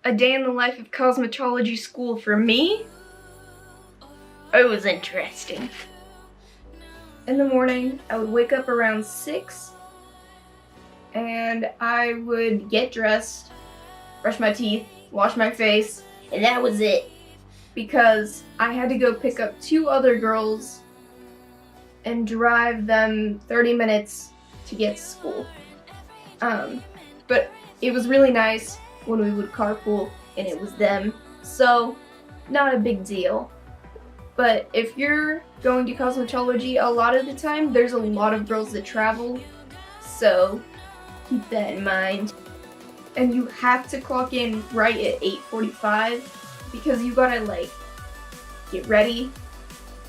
A day in the life of cosmetology school for me, it was interesting. In the morning, I would wake up around 6 and I would get dressed, brush my teeth, wash my face, and that was it. Because I had to go pick up 2 other girls and drive them 30 minutes to get to school. But it was really nice when we would carpool and it was them, so not a big deal. But if you're going to cosmetology, a lot of the time there's a lot of girls that travel, so keep that in mind. And you have to clock in right at 8:45 because you gotta like get ready,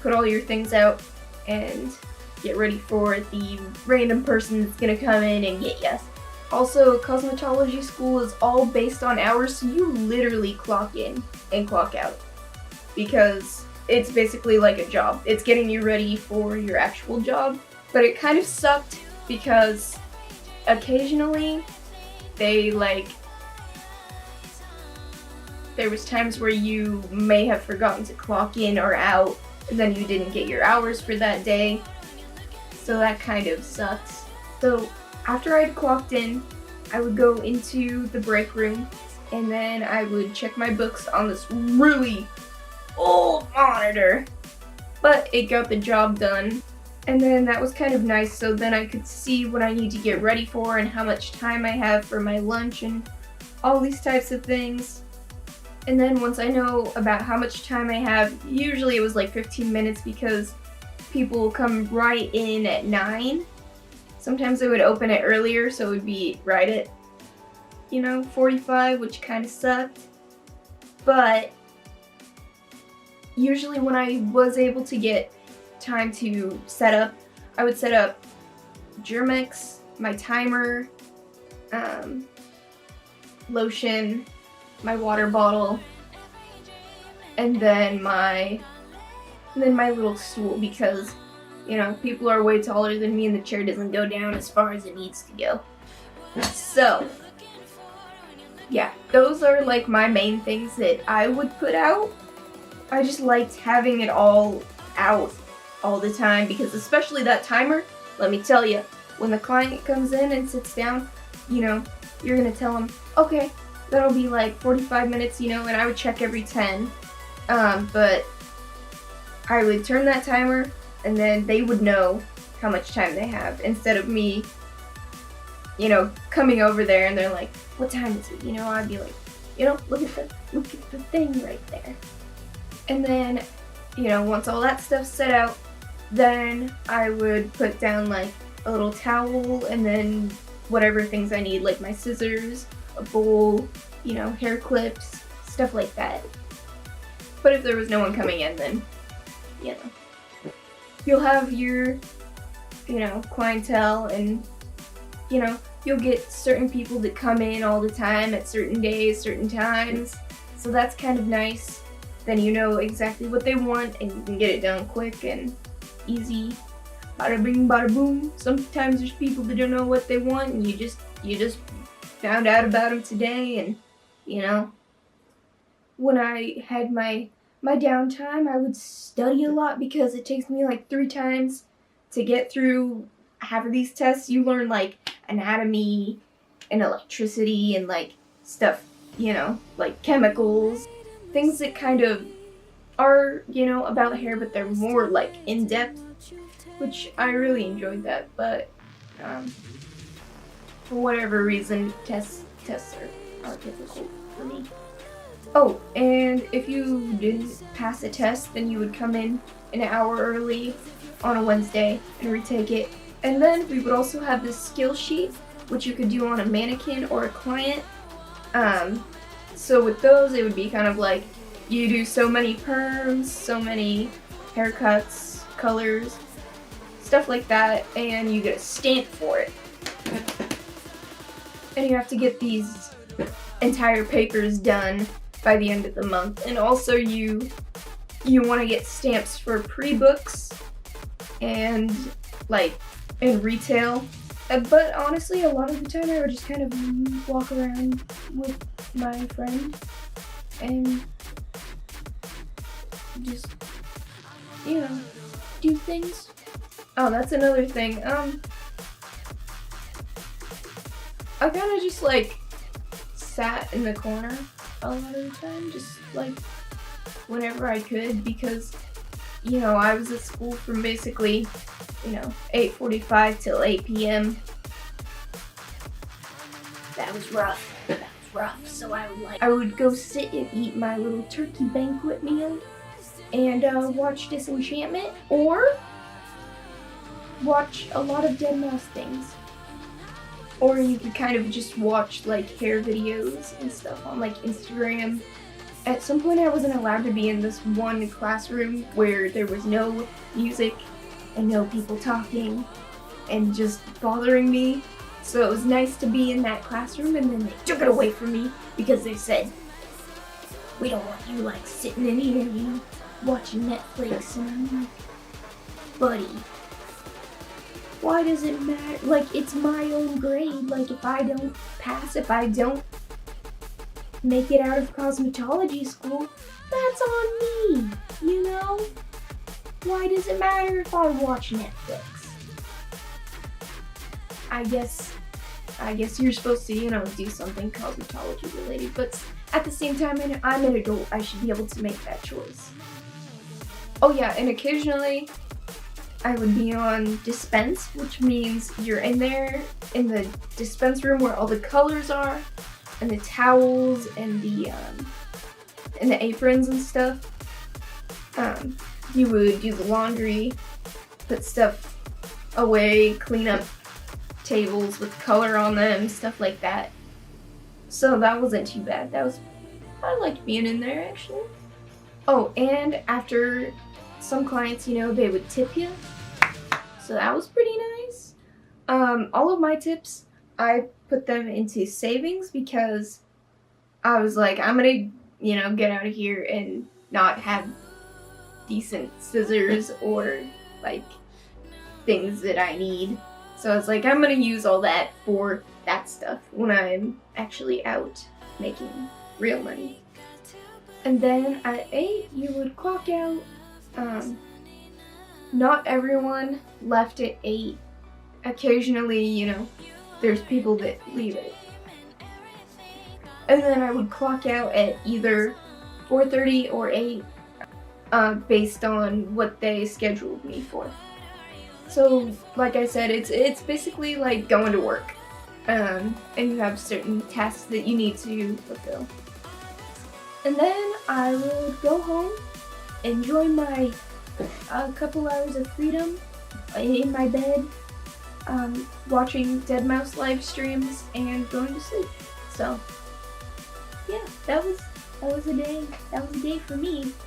put all your things out, and get ready for the random person that's gonna come in and get you. Also, cosmetology school is all based on hours, so you literally clock in and clock out because it's basically like a job. It's getting you ready for your actual job, but it kind of sucked because occasionally there was times where you may have forgotten to clock in or out, and then you didn't get your hours for that day, so that kind of sucks. So after I'd clocked in, I would go into the break room, and then I would check my books on this really old monitor, but it got the job done. And then that was kind of nice, so then I could see what I need to get ready for and how much time I have for my lunch and all these types of things. And then once I know about how much time I have, usually it was like 15 minutes because people come right in at 9. Sometimes they would open it earlier, so it would be right at, 45, which kind of sucked. But usually when I was able to get time to set up, I would set up Germex, my timer, lotion, my water bottle, and then my little stool because people are way taller than me and the chair doesn't go down as far as it needs to go. So yeah, those are like my main things that I would put out. I just liked having it all out all the time because especially that timer, let me tell you, when the client comes in and sits down, you're gonna tell them, okay, that'll be like 45 minutes, and I would check every 10. But I would turn that timer and then they would know how much time they have instead of me, coming over there and they're like, what time is it? I'd be like, look at the thing right there. And then, once all that stuff's set out, then I would put down like a little towel and then whatever things I need, like my scissors, a bowl, hair clips, stuff like that. But if there was no one coming in, then, you'll have your, clientele and, you'll get certain people that come in all the time at certain days, certain times. So that's kind of nice. Then you know exactly what they want and you can get it done quick and easy. Bada bing, bada boom. Sometimes there's people that don't know what they want and you just found out about them today. And, when I had my downtime, I would study a lot because it takes me like 3 times to get through half of these tests. You learn like anatomy and electricity and like stuff, like chemicals, things that kind of are, about hair, but they're more like in-depth, which I really enjoyed that. But for whatever reason, tests are difficult for me. Oh, and if you didn't pass a test, then you would come in an hour early on a Wednesday and retake it. And then we would also have this skill sheet, which you could do on a mannequin or a client. So with those, it would be kind of like you do so many perms, so many haircuts, colors, stuff like that, and you get a stamp for it. And you have to get these entire papers done by the end of the month. And also you want to get stamps for pre-books and like in retail. But honestly, a lot of the time I would just kind of walk around with my friend and just, do things. Oh, that's another thing. I kind of just like sat in the corner a lot of the time, just like whenever I could, because I was at school from basically 8:45 till 8 p.m. That was rough. So I would go sit and eat my little turkey banquet meal and watch Disenchantment or watch a lot of dead mouse things. Or you could kind of just watch like hair videos and stuff on like Instagram. At some point I wasn't allowed to be in this one classroom where there was no music and no people talking and just bothering me. So it was nice to be in that classroom, and then they took it away from me because they said, we don't want you like sitting in here, watching Netflix. And I'm like, buddy, why does it matter? Like, it's my own grade. Like, if I don't pass, if I don't make it out of cosmetology school, that's on me, Why does it matter if I watch Netflix? I guess you're supposed to, do something cosmetology related, but at the same time, I'm an adult. I should be able to make that choice. Oh yeah, and occasionally I would be on Dispense, which means you're in there in the dispense room where all the colors are, and the towels, and the aprons and stuff. You would do the laundry, put stuff away, clean up tables with color on them, stuff like that. So that wasn't too bad. I liked being in there, actually. Oh, and after some clients, they would tip you. So that was pretty nice. All of my tips, I put them into savings because I was like, I'm gonna, get out of here and not have decent scissors or like things that I need. So I was like, I'm gonna use all that for that stuff when I'm actually out making real money. And then at 8, you would clock out. Not everyone left at 8. Occasionally, there's people that leave it. And then I would clock out at either 4:30 or 8, based on what they scheduled me for. So, like I said, it's basically like going to work, and you have certain tasks that you need to fulfill. And then I would go home, enjoy my couple hours of freedom in my bed, watching Dead Mouse live streams and going to sleep. So, yeah, that was a day. That was a day for me.